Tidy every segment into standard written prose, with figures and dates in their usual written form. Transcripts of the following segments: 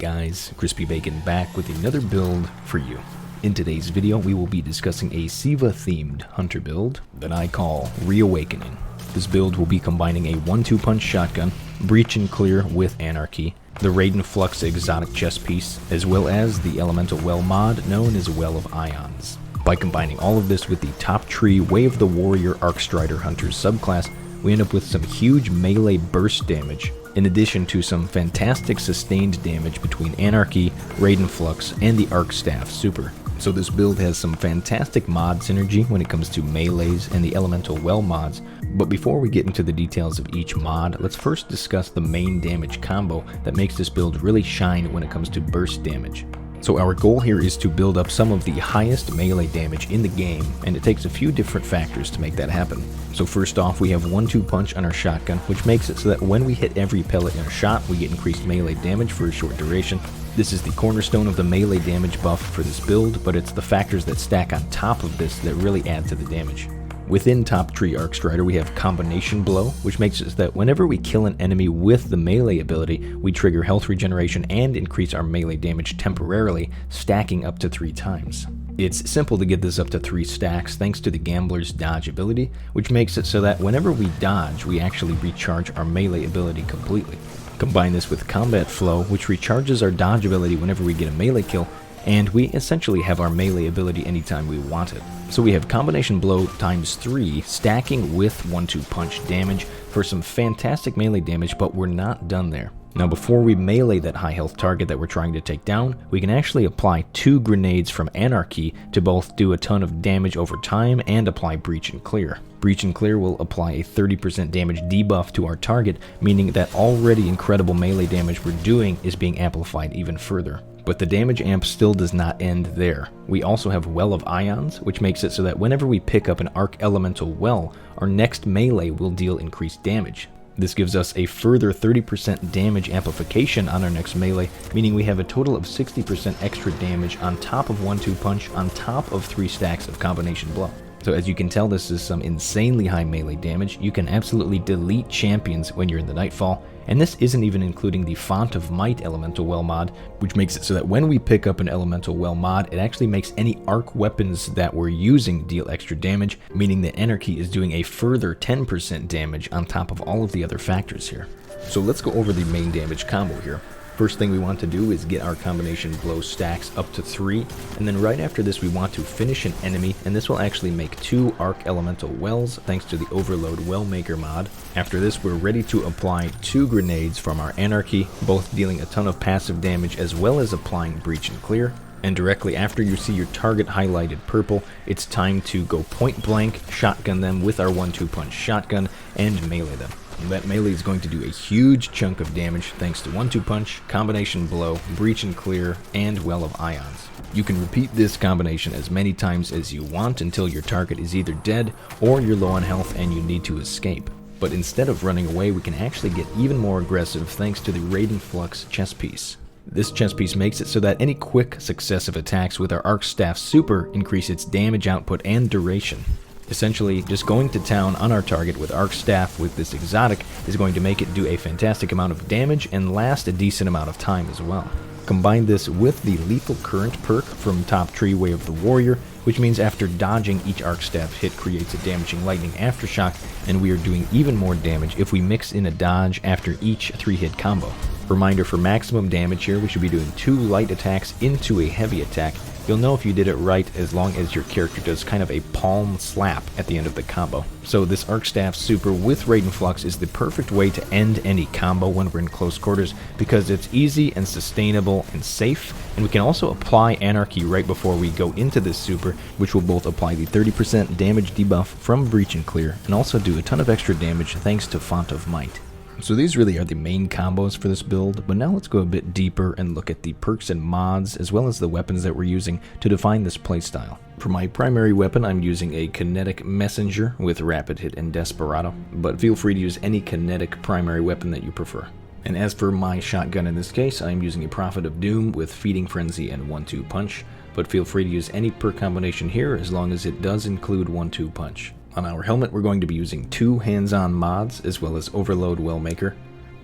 guys, Crispy Bacon back with another build for you. In today's video, we will be discussing a SIVA-themed hunter build that I call Reawakening. This build will be combining a 1-2 punch shotgun, breach and clear with anarchy, the Raiden Flux exotic chest piece, as well as the elemental well mod known as Well of Ions. By combining all of this with the top tree Way of the Warrior Arcstrider Hunters subclass, we end up with some huge melee burst damage, in addition to some fantastic sustained damage between Anarchy, Raiden Flux, and the Arc Staff Super. So this build has some fantastic mod synergy when it comes to melees and the elemental well mods, but before we get into the details of each mod, let's first discuss the main damage combo that makes this build really shine when it comes to burst damage. So our goal here is to build up some of the highest melee damage in the game, and it takes a few different factors to make that happen. So first off, we have 1-2 punch on our shotgun, which makes it so that when we hit every pellet in a shot, we get increased melee damage for a short duration. This is the cornerstone of the melee damage buff for this build, but it's the factors that stack on top of this that really add to the damage. Within Top Tree Arcstrider, we have Combination Blow, which makes it so that whenever we kill an enemy with the melee ability, we trigger health regeneration and increase our melee damage temporarily, stacking up to 3 times. It's simple to get this up to 3 stacks thanks to the Gambler's Dodge ability, which makes it so that whenever we dodge, we actually recharge our melee ability completely. Combine this with Combat Flow, which recharges our dodge ability whenever we get a melee kill, and we essentially have our melee ability anytime we want it. So we have Combination Blow times 3 stacking with 1-2 punch damage for some fantastic melee damage, but we're not done there. Now before we melee that high health target that we're trying to take down, we can actually apply 2 grenades from Anarchy to both do a ton of damage over time and apply Breach and Clear. Breach and Clear will apply a 30% damage debuff to our target, meaning that already incredible melee damage we're doing is being amplified even further. But the damage amp still does not end there. We also have Well of Ions, which makes it so that whenever we pick up an Arc Elemental Well, our next melee will deal increased damage. This gives us a further 30% damage amplification on our next melee, meaning we have a total of 60% extra damage on top of 1-2 punch on top of 3 stacks of Combination Blow. So as you can tell, this is some insanely high melee damage. You can absolutely delete champions when you're in the Nightfall, and this isn't even including the Font of Might Elemental Well mod, which makes it so that when we pick up an Elemental Well mod, it actually makes any arc weapons that we're using deal extra damage, meaning that Anarchy is doing a further 10% damage on top of all of the other factors here. So let's go over the main damage combo here. First thing we want to do is get our Combination Blow stacks up to 3, and then right after this we want to finish an enemy, and this will actually make 2 Arc Elemental Wells thanks to the Overload Well Maker mod. After this we're ready to apply 2 grenades from our Anarchy, both dealing a ton of passive damage as well as applying Breach and Clear. And directly after you see your target highlighted purple, it's time to go point blank, shotgun them with our 1-2 punch shotgun, and melee them. That melee is going to do a huge chunk of damage thanks to 1-2 punch, Combination Blow, Breach and Clear, and Well of Ions. You can repeat this combination as many times as you want until your target is either dead or you're low on health and you need to escape. But instead of running away, we can actually get even more aggressive thanks to the Raiden Flux chest piece. This chest piece makes it so that any quick successive attacks with our Arc Staff Super increase its damage output and duration. Essentially, just going to town on our target with Arc Staff with this exotic is going to make it do a fantastic amount of damage and last a decent amount of time as well. Combine this with the Lethal Current perk from Top Tree Way of the Warrior, which means after dodging, each Arc Staff hit creates a damaging lightning aftershock, and we are doing even more damage if we mix in a dodge after each 3-hit combo. Reminder, for maximum damage here, we should be doing 2 light attacks into a heavy attack. You'll know if you did it right as long as your character does kind of a palm slap at the end of the combo. So this Arc Staff Super with Raiden Flux is the perfect way to end any combo when we're in close quarters because it's easy and sustainable and safe, and we can also apply Anarchy right before we go into this super, which will both apply the 30% damage debuff from Breach and Clear and also do a ton of extra damage thanks to Font of Might. So these really are the main combos for this build, but now let's go a bit deeper and look at the perks and mods as well as the weapons that we're using to define this playstyle. For my primary weapon, I'm using a Kinetic Messenger with Rapid Hit and Desperado, but feel free to use any kinetic primary weapon that you prefer. And as for my shotgun in this case, I'm using a Prophet of Doom with Feeding Frenzy and 1-2 punch, but feel free to use any perk combination here as long as it does include 1-2 punch. On our helmet, we're going to be using 2 hands-on mods as well as Overload Well Maker.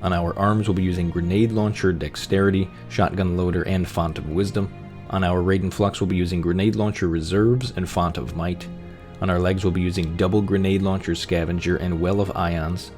On our arms, we'll be using Grenade Launcher, Dexterity, Shotgun Loader, and Font of Wisdom. On our Raiden Flux, we'll be using Grenade Launcher, Reserves, and Font of Might. On our legs, we'll be using Double Grenade Launcher, Scavenger, and Well of Ions.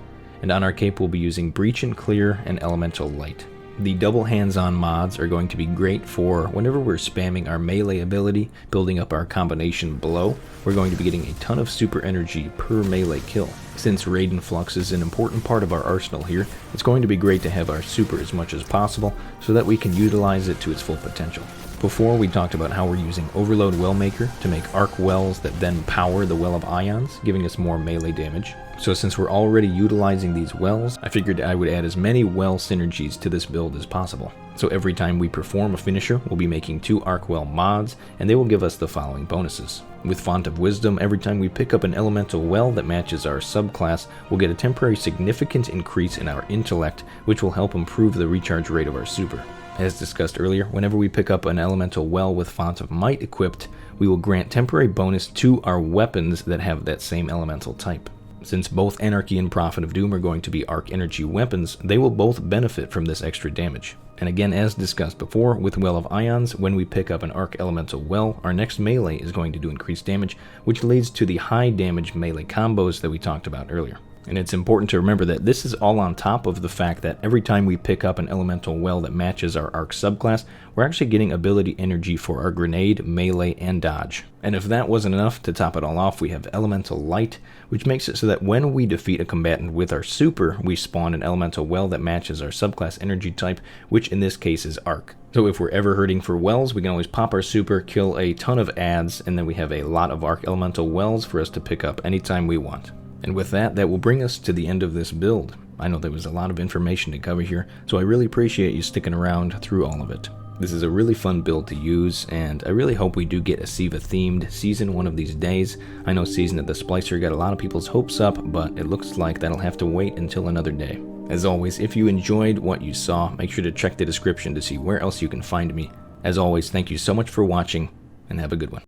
And on our cape, we'll be using Breach and Clear and Elemental Light. The double hands-on mods are going to be great for whenever we're spamming our melee ability, building up our combination blow. We're going to be getting a ton of super energy per melee kill. Since Raiden Flux is an important part of our arsenal here, it's going to be great to have our super as much as possible so that we can utilize it to its full potential. Before, we talked about how we're using Overload Wellmaker to make arc wells that then power the Well of Ions, giving us more melee damage. So since we're already utilizing these wells, I figured I would add as many well synergies to this build as possible. So every time we perform a finisher, we'll be making 2 arc well mods, and they will give us the following bonuses. With Font of Wisdom, every time we pick up an elemental well that matches our subclass, we'll get a temporary significant increase in our intellect, which will help improve the recharge rate of our super. As discussed earlier, whenever we pick up an elemental well with Font of Might equipped, we will grant temporary bonus to our weapons that have that same elemental type. Since both Anarchy and Prophet of Doom are going to be arc energy weapons, they will both benefit from this extra damage. And again, as discussed before, with Well of Ions, when we pick up an arc elemental well, our next melee is going to do increased damage, which leads to the high damage melee combos that we talked about earlier. And it's important to remember that this is all on top of the fact that every time we pick up an elemental well that matches our arc subclass, we're actually getting ability energy for our grenade, melee, and dodge. And if that wasn't enough, to top it all off, we have elemental light, which makes it so that when we defeat a combatant with our super, we spawn an elemental well that matches our subclass energy type, which in this case is arc. So if we're ever hurting for wells, we can always pop our super, kill a ton of adds, and then we have a lot of arc elemental wells for us to pick up anytime we want. And with that, that will bring us to the end of this build. I know there was a lot of information to cover here, so I really appreciate you sticking around through all of it. This is a really fun build to use, and I really hope we do get a SIVA themed season one of these days. I know Season of the Splicer got a lot of people's hopes up, but it looks like that'll have to wait until another day. As always, if you enjoyed what you saw, make sure to check the description to see where else you can find me. As always, thank you so much for watching, and have a good one.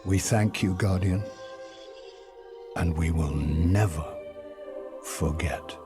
We thank you, Guardian, and we will never forget.